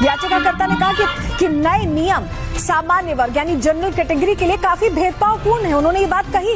याचिकाकर्ता ने कहा कि नए नियम सामान्य वर्ग यानी जनरल कैटेगरी के लिए काफी भेदभावपूर्ण है। उन्होंने ये बात कही,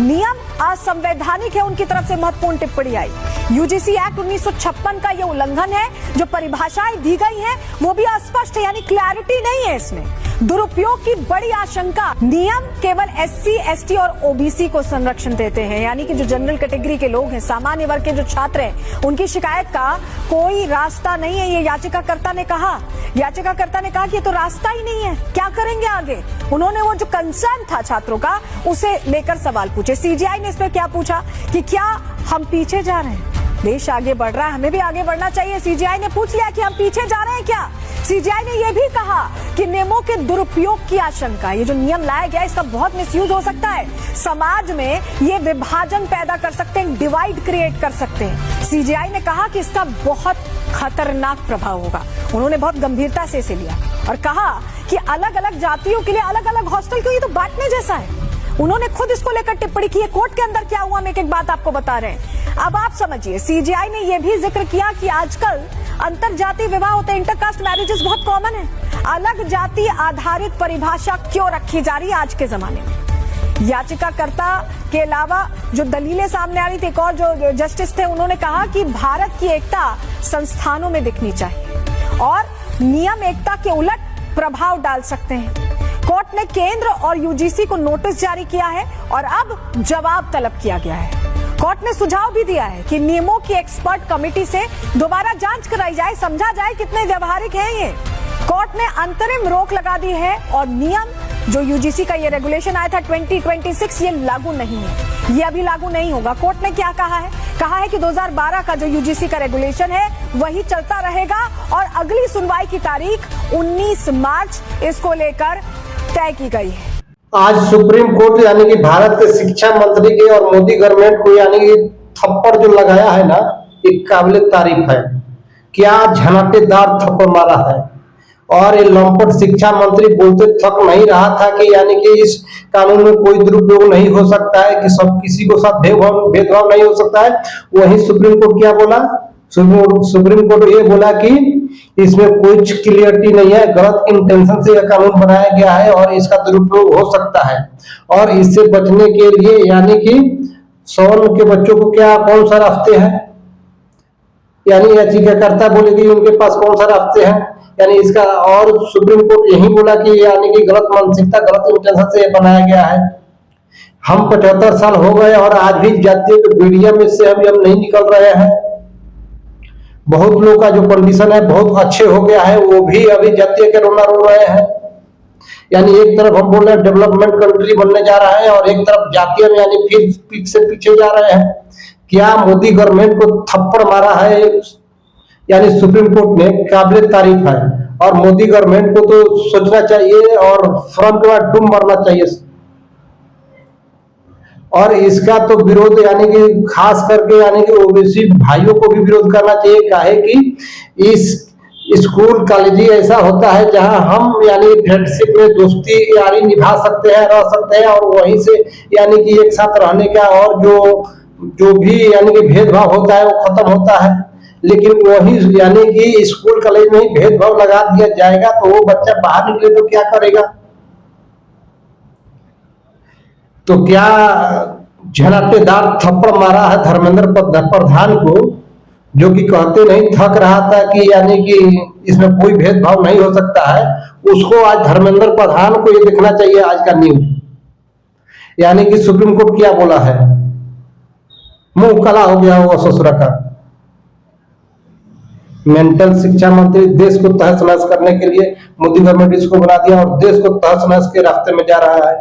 नियम असंवैधानिक है, उनकी तरफ से महत्वपूर्ण टिप्पणी आई। यूजीसी एक्ट 1956 का ये उल्लंघन है, जो परिभाषाएं दी गई हैं वो भी अस्पष्ट है, यानी क्लैरिटी नहीं है इसमें। दुरुपयोग की बड़ी आशंका। नियम केवल एससी, एसटी और ओबीसी को संरक्षण देते हैं, यानी कि जो जनरल कैटेगरी के लोग हैं, सामान्य वर्ग के जो छात्र हैं, उनकी शिकायत का कोई रास्ता नहीं है, ये याचिकाकर्ता ने कहा। याचिकाकर्ता ने कहा कि ये तो रास्ता ही नहीं है, क्या करेंगे आगे। उन्होंने वो जो कंसर्न था छात्रों का, उसे लेकर सवाल पूछे। सीजीआई ने इस पर क्या पूछा कि क्या हम पीछे जा रहे हैं, देश आगे बढ़ रहा है, हमें भी आगे बढ़ना चाहिए। सीजीआई ने पूछ लिया कि हम पीछे जा रहे हैं क्या। सीजीआई ने यह भी कहा कि नियमों के दुरुपयोग की आशंका, ये जो नियम लाया गया इसका बहुत मिसयूज हो सकता है, समाज में ये विभाजन पैदा कर सकते हैं, डिवाइड क्रिएट कर सकते हैं। सीजीआई ने कहा कि इसका बहुत खतरनाक प्रभाव होगा। उन्होंने बहुत गंभीरता से इसे लिया और कहा कि अलग अलग जातियों के लिए अलग अलग हॉस्टल क्यों, ये तो बांटने जैसा है। उन्होंने खुद इसको लेकर टिप्पणी की है। कोर्ट के अंदर क्या हुआ, हम एक एक बात आपको बता रहे हैं। अब आप समझिए, सीजीआई ने यह भी जिक्र किया कि आजकल अंतर जातीय विवाह होते हैं, इंटरकास्ट मैरिजेस बहुत कॉमन है। अलग जाति आधारित परिभाषा क्यों रखी जा रही है आज के जमाने में। याचिकाकर्ता के अलावा जो दलीलें सामने आ रही थी, एक और जो जस्टिस थे, उन्होंने कहा कि भारत की एकता संस्थानों में दिखनी चाहिए और नियम एकता के उलट प्रभाव डाल सकते हैं। कोर्ट ने केंद्र और यूजीसी को नोटिस जारी किया है और अब जवाब तलब किया गया है। कोर्ट ने सुझाव भी दिया है कि नियमों की एक्सपर्ट कमेटी से दोबारा जांच कराई जाए, समझा जाए कितने व्यवहारिक हैं ये। कोर्ट ने अंतरिम रोक लगा दी है और नियम जो यूजीसी का ये रेगुलेशन आया था 2026, ये लागू नहीं है, ये अभी लागू नहीं होगा। कोर्ट ने क्या कहा है? कहा है कि 2012 का जो यूजीसी का रेगुलेशन है वही चलता रहेगा और अगली सुनवाई की तारीख 19 मार्च इसको लेकर तय की गई है। आज सुप्रीम कोर्ट यानी कि भारत के शिक्षा मंत्री के और मोदी गवर्नमेंट को यानी कि थप्पड़ जो लगाया है ना, एक काबिल तारीफ है। क्या झनाटेदार थप्पड़ मारा है। और ये लंपट शिक्षा मंत्री बोलते थक नहीं रहा था कि यानी कि इस कानून में कोई दुरुपयोग नहीं हो सकता है, कि सब किसी को साथ भेदभाव नहीं हो सकता है। वहीं सुप्रीम कोर्ट क्या बोला? सुप्रीम कोर्ट ये बोला कि इसमें कुछ क्लियरिटी नहीं है, गलत इंटेंशन से यह कानून बनाया गया है और इसका दुरुपयोग हो सकता है। और इससे बचने के लिए यानी कि सौन के बच्चों को क्या कौन सा रास्ते हैं, यानी याचिकाकर्ता बोलेगी उनके पास कौन सा रास्ते हैं, यानी इसका। और सुप्रीम कोर्ट यही बोला कि यानी कि गलत मानसिकता, गलत इंटेंशन से बनाया गया है। हम 75 साल हो गए और आज भी जातीय के बीड़िया में से हम नहीं निकल रहे हैं। बहुत लोग का जो कंडीशन है बहुत अच्छे हो गया है, वो भी अभी जातीय के रोना रो रहे हैं। यानी एक तरफ हम बोल रहे हैं डेवलपमेंट कंट्री बनने जा रहा है और एक तरफ जातीय में यानी फिर पीछे से पीछे जा रहे हैं। क्या मोदी गवर्नमेंट को थप्पड़ मारा है यानी सुप्रीम कोर्ट ने, काबिल तारीफ है। और मोदी गवर्नमेंट को तो सोचना चाहिए और फ्रंट के बाद डूब मरना चाहिए। और इसका तो विरोध यानी कि खास करके यानी कि ओबीसी भाइयों को भी विरोध करना चाहिए। काहे कि इस स्कूल कॉलेज ऐसा होता है जहां हम यानी फ्रेंडशिप में दोस्ती यारी निभा सकते हैं, रह सकते हैं और वहीं से यानी कि एक साथ रहने का और जो भी यानी कि भेदभाव होता है वो खत्म होता है। लेकिन वही यानी कि स्कूल कॉलेज में ही भेदभाव लगा दिया जाएगा तो वो बच्चा बाहर निकले तो क्या करेगा। तो क्या झनाटेदार थप्पड़ मारा है धर्मेंद्र प्रधान को, जो कि कहते नहीं थक रहा था कि यानी कि इसमें कोई भेदभाव नहीं हो सकता है। उसको आज धर्मेंद्र प्रधान को ये देखना चाहिए आज का न्यूज, यानी कि सुप्रीम कोर्ट क्या बोला है। मुंह काला हो गया होगा ससुरा का। मेंटल शिक्षा मंत्री देश को तहस नहस करने के लिए मोदी गवर्नमेंट इसको बना दिया और देश को तहस नहस के रास्ते में जा रहा है।